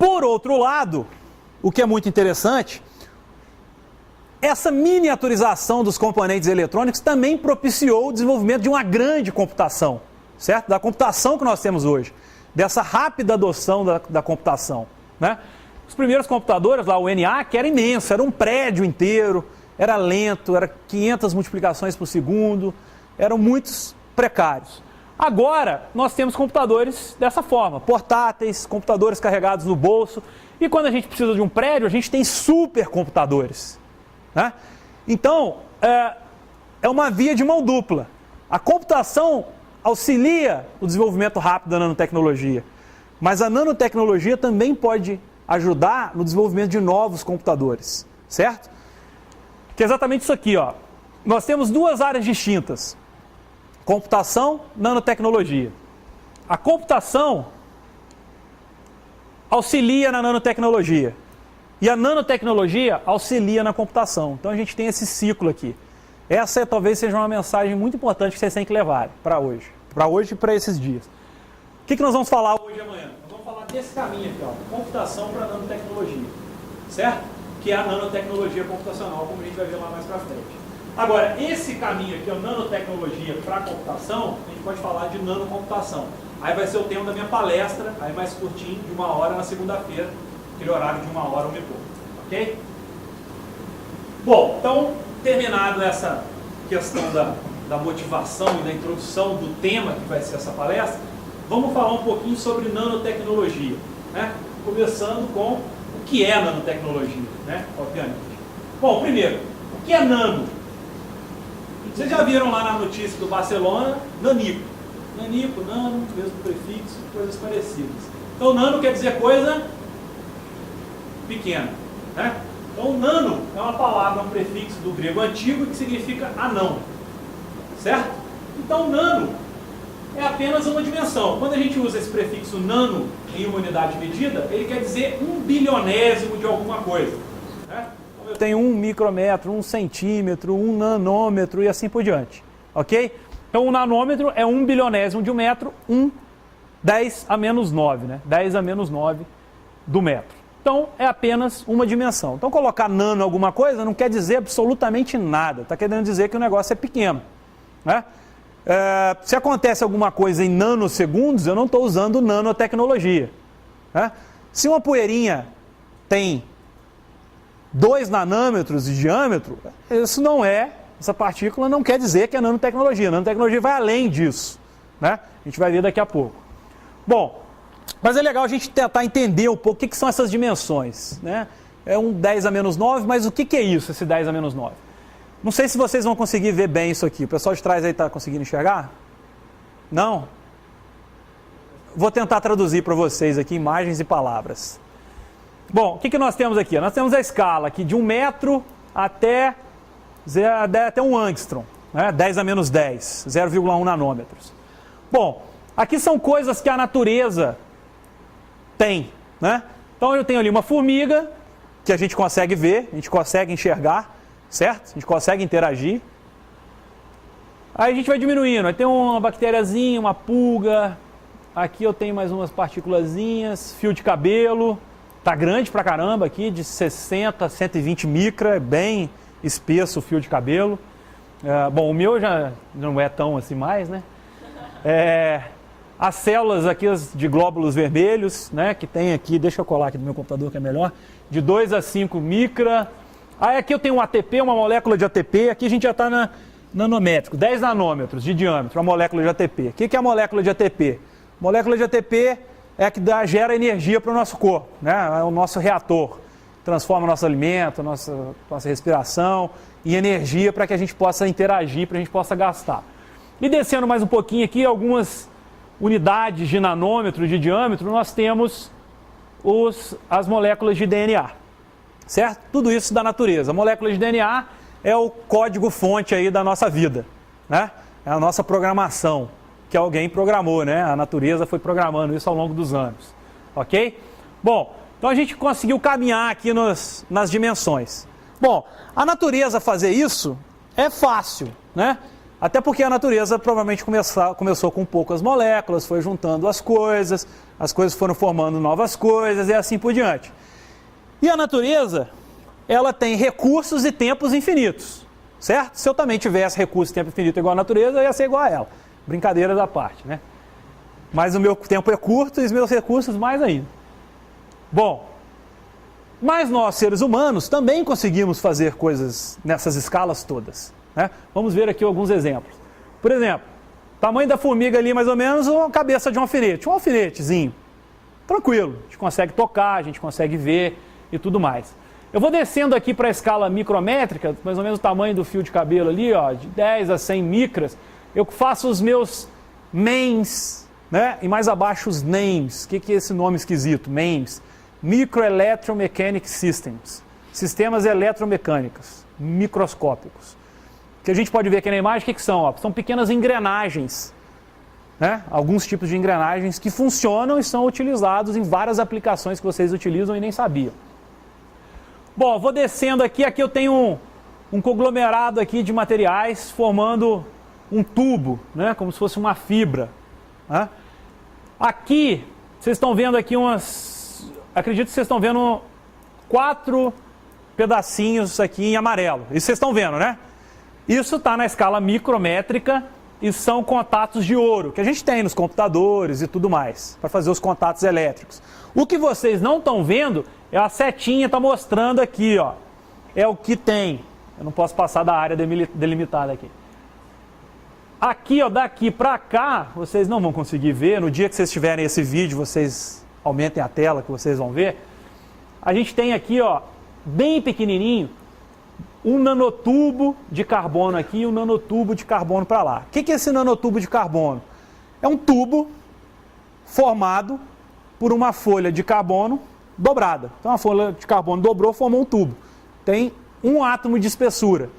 Por outro lado, o que é muito interessante, essa miniaturização dos componentes eletrônicos também propiciou o desenvolvimento de uma grande computação, certo? Da computação que nós temos hoje, dessa rápida adoção da computação, né? Os primeiros computadores, lá o ENIAC, era imenso, era um prédio inteiro, era lento, era 500 multiplicações por segundo, eram muitos precários. Agora, nós temos computadores dessa forma, portáteis, computadores carregados no bolso, e quando a gente precisa de um prédio, a gente tem supercomputadores, né? Então, é uma via de mão dupla. A computação auxilia o desenvolvimento rápido da nanotecnologia, mas a nanotecnologia também pode ajudar no desenvolvimento de novos computadores, certo? Que é exatamente isso aqui, ó. Nós temos duas áreas distintas: computação, nanotecnologia. A computação auxilia na nanotecnologia e a nanotecnologia auxilia na computação. Então a gente tem esse ciclo aqui. Essa talvez seja uma mensagem muito importante que vocês têm que levar para hoje e para esses dias. O que nós vamos falar hoje e amanhã? Nós vamos falar desse caminho aqui, ó, computação para nanotecnologia, certo? Que é a nanotecnologia computacional, como a gente vai ver lá mais para frente. Agora, esse caminho aqui, ó, nanotecnologia para computação, a gente pode falar de nanocomputação. Aí vai ser o tema da minha palestra, aí mais curtinho, de 1 hora na segunda-feira, aquele horário de 1 hora, 1 e pouco, ok? Bom, então, terminado essa questão da motivação e da introdução do tema que vai ser essa palestra, vamos falar um pouquinho sobre nanotecnologia, né? Começando com o que é nanotecnologia, né? Obviamente. Bom, primeiro, o que é nano? Vocês já viram lá na notícia do Barcelona, nanico. Nanico, nano, mesmo prefixo, coisas parecidas. Então, nano quer dizer coisa pequena, né? Então, nano é uma palavra, um prefixo do grego antigo que significa anão, certo? Então, nano é apenas uma dimensão. Quando a gente usa esse prefixo nano em uma unidade de medida, ele quer dizer 1 bilionésimo de alguma coisa, né? Então, eu tenho 1 micrômetro, 1 centímetro, 1 nanômetro e assim por diante, ok? Então, o nanômetro é 1 bilionésimo de um metro, 10 a menos 9, né? 10 a menos 9 do metro. Então, é apenas uma dimensão. Então, colocar nano em alguma coisa não quer dizer absolutamente nada. Está querendo dizer que o negócio é pequeno, né? Se acontece alguma coisa em nanosegundos, eu não estou usando nanotecnologia, né? Se uma poeirinha tem 2 nanômetros de diâmetro, isso não é, essa partícula não quer dizer que é nanotecnologia. A nanotecnologia vai além disso, né? A gente vai ver daqui a pouco. Bom, mas é legal a gente tentar entender um pouco o que são essas dimensões, né? É um 10 a menos 9, mas o que é isso, esse 10 a menos 9? Não sei se vocês vão conseguir ver bem isso aqui. O pessoal de trás aí está conseguindo enxergar? Não? Vou tentar traduzir para vocês aqui imagens e palavras. Bom, o que nós temos aqui? Nós temos a escala aqui de 1 metro até 1 angstrom, né? 10 a menos 10, 0,1 nanômetros. Bom, aqui são coisas que a natureza tem, né? Então eu tenho ali uma formiga, que a gente consegue ver, a gente consegue enxergar, certo? A gente consegue interagir. Aí a gente vai diminuindo, aí tem uma bactériazinha, uma pulga, aqui eu tenho mais umas partículazinhas, fio de cabelo, tá grande pra caramba aqui, de 60 a 120 micra, é bem espesso o fio de cabelo. Bom, o meu já não é tão assim mais, né? As células aqui de glóbulos vermelhos, né, que tem aqui, deixa eu colar aqui no meu computador que é melhor, de 2 a 5 micra. Aí aqui eu tenho um ATP, uma molécula de ATP, aqui a gente já está na nanométrico, 10 nanômetros de diâmetro, a molécula de ATP. O que é a molécula de ATP? A molécula de ATP é a que gera energia para o nosso corpo, né? É o nosso reator, transforma nosso alimento, nossa respiração em energia para que a gente possa interagir, para a gente possa gastar. E descendo mais um pouquinho aqui, algumas unidades de nanômetro de diâmetro, nós temos as moléculas de DNA, certo? Tudo isso da natureza. A molécula de DNA é o código-fonte aí da nossa vida, né? É a nossa programação, que alguém programou, né? A natureza foi programando isso ao longo dos anos, ok? Bom, então a gente conseguiu caminhar aqui nas dimensões. Bom, a natureza fazer isso é fácil, né? Até porque a natureza provavelmente começou com poucas moléculas, foi juntando as coisas, as coisas foram formando novas coisas e assim por diante. E a natureza, ela tem recursos e tempos infinitos, certo? Se eu também tivesse recurso e tempo infinito igual à natureza, eu ia ser igual a ela. Brincadeira da parte, né? Mas o meu tempo é curto e os meus recursos mais ainda. Bom, mas nós, seres humanos, também conseguimos fazer coisas nessas escalas todas, né? Vamos ver aqui alguns exemplos. Por exemplo, tamanho da formiga ali, mais ou menos, a cabeça de um alfinetezinho. Tranquilo, a gente consegue tocar, a gente consegue ver e tudo mais. Eu vou descendo aqui para a escala micrométrica, mais ou menos o tamanho do fio de cabelo ali, ó, de 10 a 100 micras. Eu faço os meus MEMS, né? E mais abaixo os NAMES. O que é esse nome esquisito? MEMS. Microelectromechanic Systems. Sistemas eletromecânicos, microscópicos. Que a gente pode ver aqui na imagem, o que são? Ó, são pequenas engrenagens, né? Alguns tipos de engrenagens que funcionam e são utilizados em várias aplicações que vocês utilizam e nem sabiam. Bom, vou descendo aqui, eu tenho um conglomerado aqui de materiais formando um tubo, né? Como se fosse uma fibra, né? Aqui, vocês estão vendo aqui acredito que vocês estão vendo 4 pedacinhos aqui em amarelo. Isso vocês estão vendo, né? Isso está na escala micrométrica e são contatos de ouro, que a gente tem nos computadores e tudo mais, para fazer os contatos elétricos. O que vocês não estão vendo é a setinha, está mostrando aqui, ó. É o que tem. Eu não posso passar da área delimitada aqui. Aqui, ó, daqui para cá, vocês não vão conseguir ver. No dia que vocês tiverem esse vídeo, vocês aumentem a tela que vocês vão ver. A gente tem aqui, ó, bem pequenininho, um nanotubo de carbono aqui e um nanotubo de carbono para lá. O que é esse nanotubo de carbono? É um tubo formado por uma folha de carbono dobrada. Então a folha de carbono dobrou, formou um tubo. Tem um átomo de espessura.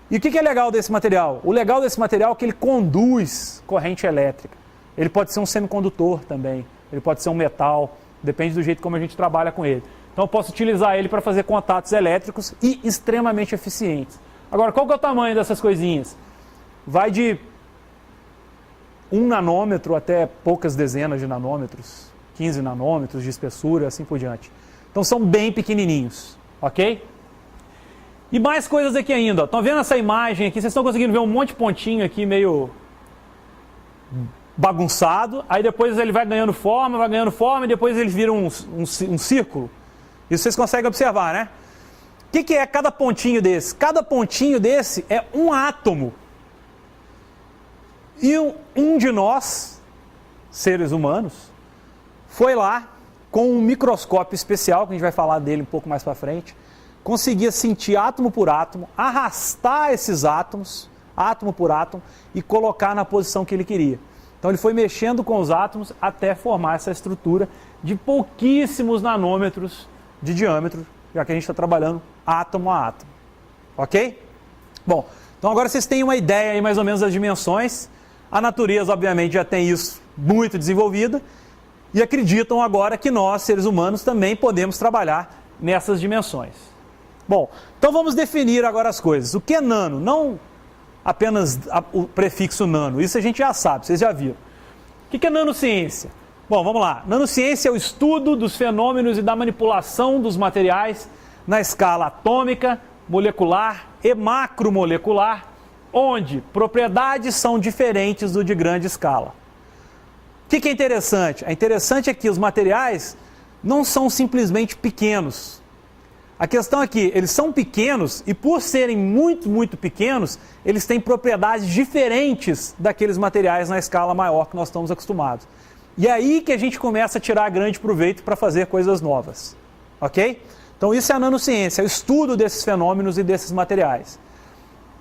E o que é legal desse material? O legal desse material é que ele conduz corrente elétrica. Ele pode ser um semicondutor também, ele pode ser um metal, depende do jeito como a gente trabalha com ele. Então eu posso utilizar ele para fazer contatos elétricos e extremamente eficientes. Agora, qual que é o tamanho dessas coisinhas? Vai de 1 nanômetro até poucas dezenas de nanômetros, 15 nanômetros de espessura, assim por diante. Então são bem pequenininhos, ok? E mais coisas aqui ainda. Estão vendo essa imagem aqui? Vocês estão conseguindo ver um monte de pontinho aqui meio bagunçado. Aí depois ele vai ganhando forma e depois ele vira um círculo. Isso vocês conseguem observar, né? O que é cada pontinho desse? Cada pontinho desse é um átomo. E um de nós, seres humanos, foi lá com um microscópio especial, que a gente vai falar dele um pouco mais para frente, conseguia sentir átomo por átomo, arrastar esses átomos, átomo por átomo, e colocar na posição que ele queria. Então ele foi mexendo com os átomos até formar essa estrutura de pouquíssimos nanômetros de diâmetro, já que a gente está trabalhando átomo a átomo. Ok? Bom, então agora vocês têm uma ideia aí mais ou menos das dimensões. A natureza, obviamente, já tem isso muito desenvolvida e acreditam agora que nós, seres humanos, também podemos trabalhar nessas dimensões. Bom, então vamos definir agora as coisas. O que é nano? Não apenas o prefixo nano, isso a gente já sabe, vocês já viram. O que é nanociência? Bom, vamos lá. Nanociência é o estudo dos fenômenos e da manipulação dos materiais na escala atômica, molecular e macromolecular, onde propriedades são diferentes do de grande escala. O que é interessante? É interessante que os materiais não são simplesmente pequenos. A questão é que eles são pequenos e por serem muito, muito pequenos, eles têm propriedades diferentes daqueles materiais na escala maior que nós estamos acostumados. E é aí que a gente começa a tirar grande proveito para fazer coisas novas. Ok? Então isso é a nanociência, é o estudo desses fenômenos e desses materiais.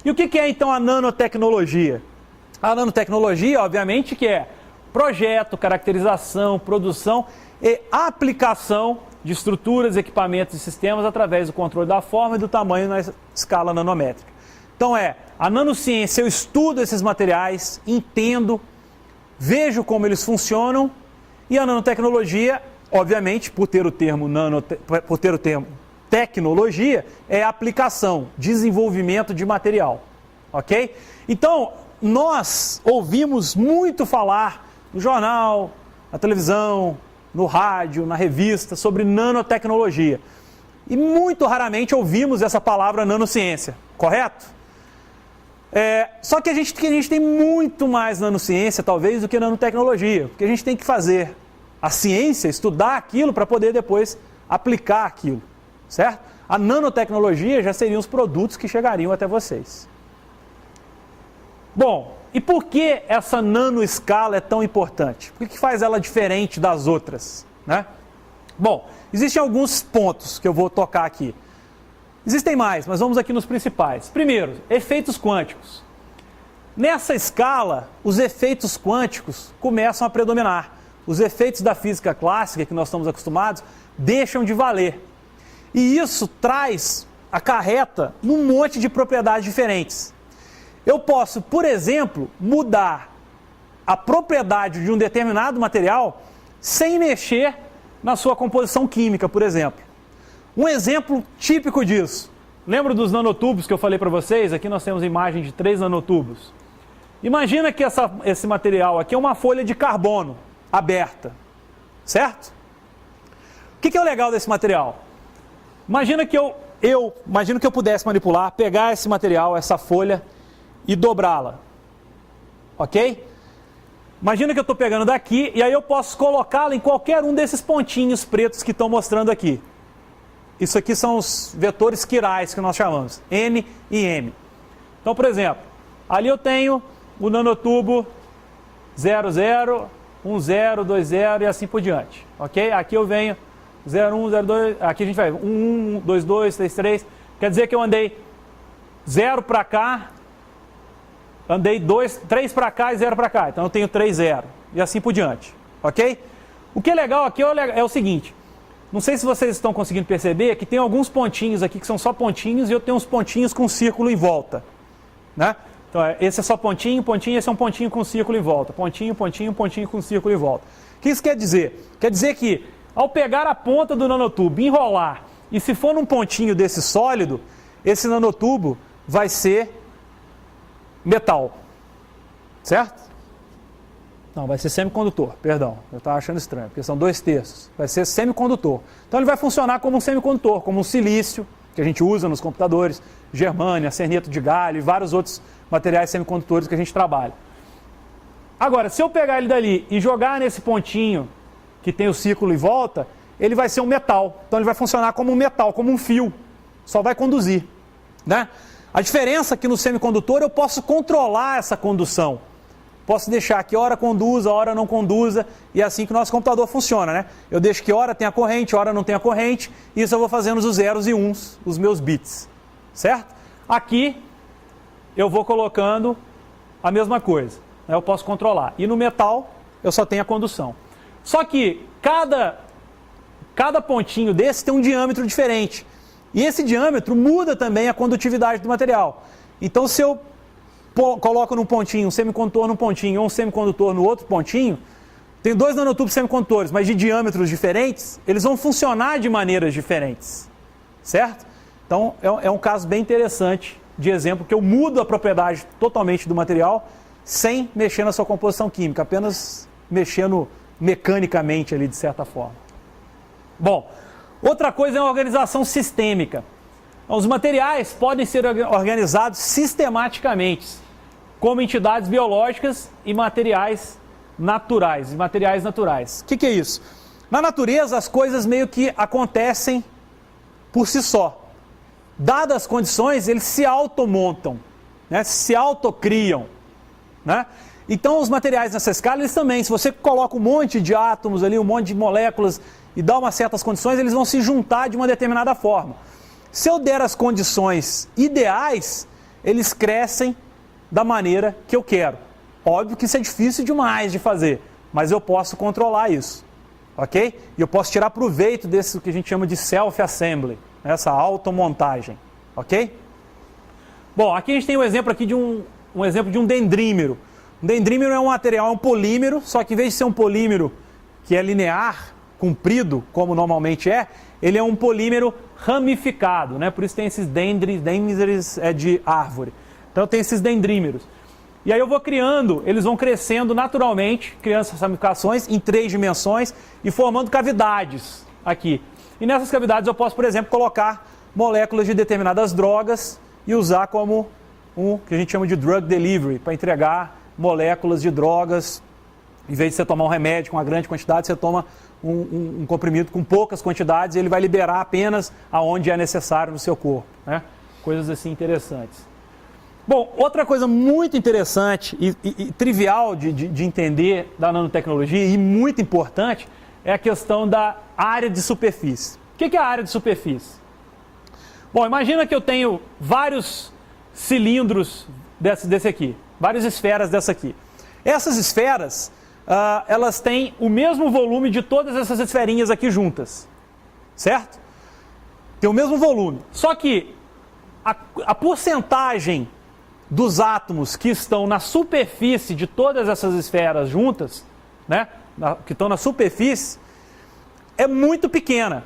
E o que é então a nanotecnologia? A nanotecnologia, obviamente, que é projeto, caracterização, produção e aplicação de estruturas, equipamentos e sistemas através do controle da forma e do tamanho na escala nanométrica. Então a nanociência, eu estudo esses materiais, entendo, vejo como eles funcionam, e a nanotecnologia, obviamente, por ter o termo tecnologia, é aplicação, desenvolvimento de material, ok? Então, nós ouvimos muito falar no jornal, na televisão, no rádio, na revista, sobre nanotecnologia. E muito raramente ouvimos essa palavra nanociência, correto? Só que a gente tem muito mais nanociência, talvez, do que nanotecnologia, porque a gente tem que fazer a ciência, estudar aquilo para poder depois aplicar aquilo, certo? A nanotecnologia já seriam os produtos que chegariam até vocês. Bom, e por que essa nanoescala é tão importante? Por que faz ela diferente das outras, né? Bom, existem alguns pontos que eu vou tocar aqui. Existem mais, mas vamos aqui nos principais. Primeiro, efeitos quânticos. Nessa escala, os efeitos quânticos começam a predominar. Os efeitos da física clássica, que nós estamos acostumados, deixam de valer. E isso acarreta num monte de propriedades diferentes. Eu posso, por exemplo, mudar a propriedade de um determinado material sem mexer na sua composição química, por exemplo. Um exemplo típico disso. Lembra dos nanotubos que eu falei para vocês? Aqui nós temos imagem de 3 nanotubos. Imagina que esse material aqui é uma folha de carbono aberta, certo? O que é o legal desse material? Imagina que imagino que eu pudesse manipular, pegar esse material, essa folha, e dobrá-la, ok? Imagina que eu estou pegando daqui e aí eu posso colocá-la em qualquer um desses pontinhos pretos que estão mostrando aqui. Isso aqui são os vetores quirais que nós chamamos, N e M. Então, por exemplo, ali eu tenho o nanotubo 00, 10, 20 e assim por diante, ok? Aqui eu venho 01, 02, aqui a gente vai 1, 2, 2, 3, 3, quer dizer que eu andei 0 para cá, andei 3 para cá e 0 para cá, então eu tenho 3, 0 e assim por diante, ok? O que é legal aqui é o seguinte, não sei se vocês estão conseguindo perceber que tem alguns pontinhos aqui que são só pontinhos e eu tenho uns pontinhos com um círculo em volta, né? Então esse é só pontinho, pontinho, esse é um pontinho com um círculo em volta, pontinho, pontinho, pontinho com um círculo em volta. O que isso quer dizer? Quer dizer que ao pegar a ponta do nanotubo, enrolar, e se for num pontinho desse sólido, esse nanotubo vai ser metal, certo? Não, vai ser semicondutor, perdão, eu estava achando estranho, porque são 2/3, vai ser semicondutor. Então ele vai funcionar como um semicondutor, como um silício, que a gente usa nos computadores, germânio, acerneto de galho e vários outros materiais semicondutores que a gente trabalha. Agora, se eu pegar ele dali e jogar nesse pontinho que tem o círculo em volta, ele vai ser um metal, então ele vai funcionar como um metal, como um fio, só vai conduzir, né? A diferença é que no semicondutor eu posso controlar essa condução. Posso deixar que hora conduza, hora não conduza, e é assim que o nosso computador funciona, né? Eu deixo que hora tenha corrente, hora não tenha corrente, e isso eu vou fazendo os zeros e uns, os meus bits, certo? Aqui eu vou colocando a mesma coisa, né? Eu posso controlar. E no metal eu só tenho a condução. Só que cada pontinho desse tem um diâmetro diferente. E esse diâmetro muda também a condutividade do material. Então, se eu coloco num pontinho um semicondutor num pontinho ou um semicondutor no outro pontinho, tem 2 nanotubos semicondutores, mas de diâmetros diferentes, eles vão funcionar de maneiras diferentes, certo? Então, é um caso bem interessante de exemplo, que eu mudo a propriedade totalmente do material sem mexer na sua composição química, apenas mexendo mecanicamente ali, de certa forma. Bom, outra coisa é a organização sistêmica. Os materiais podem ser organizados sistematicamente, como entidades biológicas e materiais naturais. O que é isso? Na natureza, as coisas meio que acontecem por si só. Dadas as condições, eles se automontam, né? Se autocriam, né? Então, os materiais nessa escala, eles também, se você coloca um monte de átomos ali, um monte de moléculas e dá umas certas condições, eles vão se juntar de uma determinada forma. Se eu der as condições ideais, eles crescem da maneira que eu quero. Óbvio que isso é difícil demais de fazer, mas eu posso controlar isso, ok? E eu posso tirar proveito desse que a gente chama de self-assembly, essa automontagem, ok? Bom, aqui a gente tem um exemplo aqui de um exemplo de um dendrímero. Um dendrímero é um material, é um polímero, só que em vez de ser um polímero que é linear, comprido, como normalmente é, ele é um polímero ramificado, né? Por isso tem esses dendrímeros de árvore. Então tem esses dendrímeros. E aí eu vou criando, eles vão crescendo naturalmente, criando essas ramificações em 3 dimensões e formando cavidades aqui. E nessas cavidades eu posso, por exemplo, colocar moléculas de determinadas drogas e usar como um que a gente chama de drug delivery, para entregar moléculas de drogas. Em vez de você tomar um remédio com uma grande quantidade, você toma um comprimido com poucas quantidades e ele vai liberar apenas aonde é necessário no seu corpo, né? Coisas assim interessantes. Bom, outra coisa muito interessante e trivial de entender da nanotecnologia e muito importante é a questão da área de superfície. O que é a área de superfície? Bom, imagina que eu tenho vários cilindros desse aqui, várias esferas dessa aqui. Essas esferas, elas têm o mesmo volume de todas essas esferinhas aqui juntas, certo? Tem o mesmo volume, só que a porcentagem dos átomos que estão na superfície de todas essas esferas juntas, né, que estão na superfície, é muito pequena.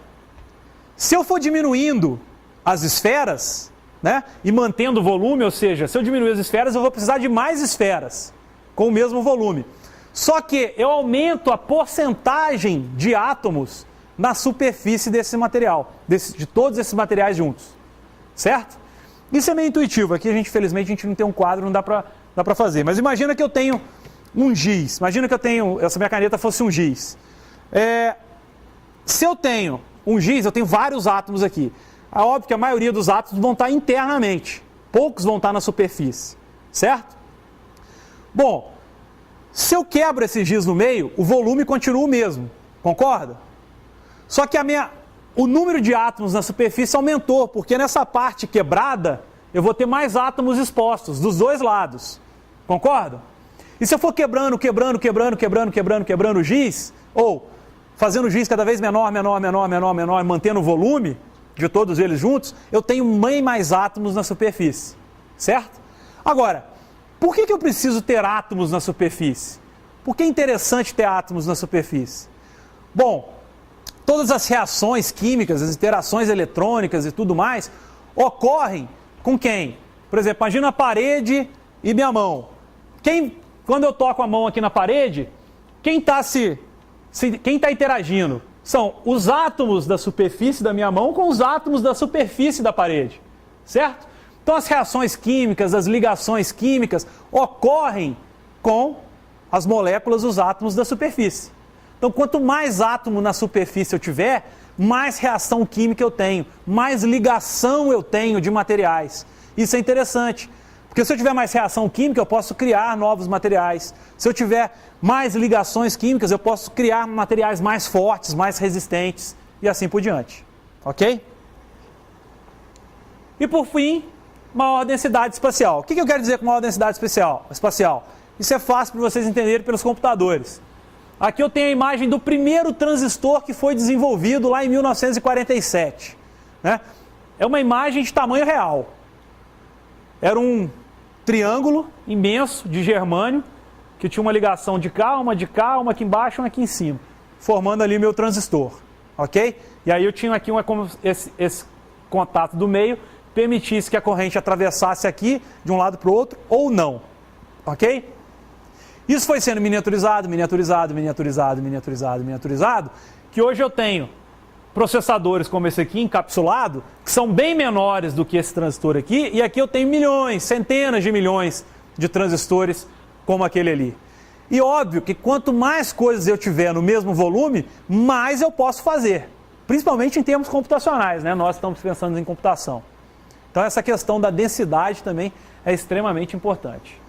Se eu for diminuindo as esferas, né, e mantendo o volume, ou seja, se eu diminuir as esferas, eu vou precisar de mais esferas com o mesmo volume. Só que eu aumento a porcentagem de átomos na superfície desse material, de todos esses materiais juntos, certo? Isso é meio intuitivo. Aqui, infelizmente, a gente não tem um quadro, não dá para fazer. Mas imagina que eu tenho um giz. Imagina que essa minha caneta fosse um giz. Se eu tenho um giz, eu tenho vários átomos aqui. É óbvio que a maioria dos átomos vão estar internamente. Poucos vão estar na superfície, certo? Bom, se eu quebro esse giz no meio, o volume continua o mesmo. Concorda? Só que o número de átomos na superfície aumentou, porque nessa parte quebrada eu vou ter mais átomos expostos, dos dois lados. Concorda? E se eu for quebrando o giz, ou fazendo o giz cada vez menor, mantendo o volume de todos eles juntos, eu tenho bem mais átomos na superfície. Certo? Agora, por que eu preciso ter átomos na superfície? Por que é interessante ter átomos na superfície? Bom, todas as reações químicas, as interações eletrônicas e tudo mais, ocorrem com quem? Por exemplo, imagina a parede e minha mão. Quando eu toco a mão aqui na parede, quem está interagindo? São os átomos da superfície da minha mão com os átomos da superfície da parede, certo? Então as reações químicas, as ligações químicas ocorrem com as moléculas, os átomos da superfície. Então, quanto mais átomo na superfície eu tiver, mais reação química eu tenho, mais ligação eu tenho de materiais. Isso é interessante, porque se eu tiver mais reação química, eu posso criar novos materiais. Se eu tiver mais ligações químicas, eu posso criar materiais mais fortes, mais resistentes, e assim por diante. Ok? E por fim, maior densidade espacial. O que eu quero dizer com maior densidade espacial? Isso é fácil para vocês entenderem pelos computadores. Aqui eu tenho a imagem do primeiro transistor que foi desenvolvido lá em 1947. Né? É uma imagem de tamanho real. Era um triângulo imenso de germânio, que tinha uma ligação de cá, uma aqui embaixo e uma aqui em cima, formando ali meu transistor. Ok? E aí eu tinha aqui esse contato do meio, permitisse que a corrente atravessasse aqui, de um lado para o outro, ou não. Ok? Isso foi sendo miniaturizado, que hoje eu tenho processadores como esse aqui, encapsulado, que são bem menores do que esse transistor aqui, e aqui eu tenho milhões, centenas de milhões de transistores como aquele ali. E óbvio que quanto mais coisas eu tiver no mesmo volume, mais eu posso fazer, principalmente em termos computacionais, né? Nós estamos pensando em computação. Então essa questão da densidade também é extremamente importante.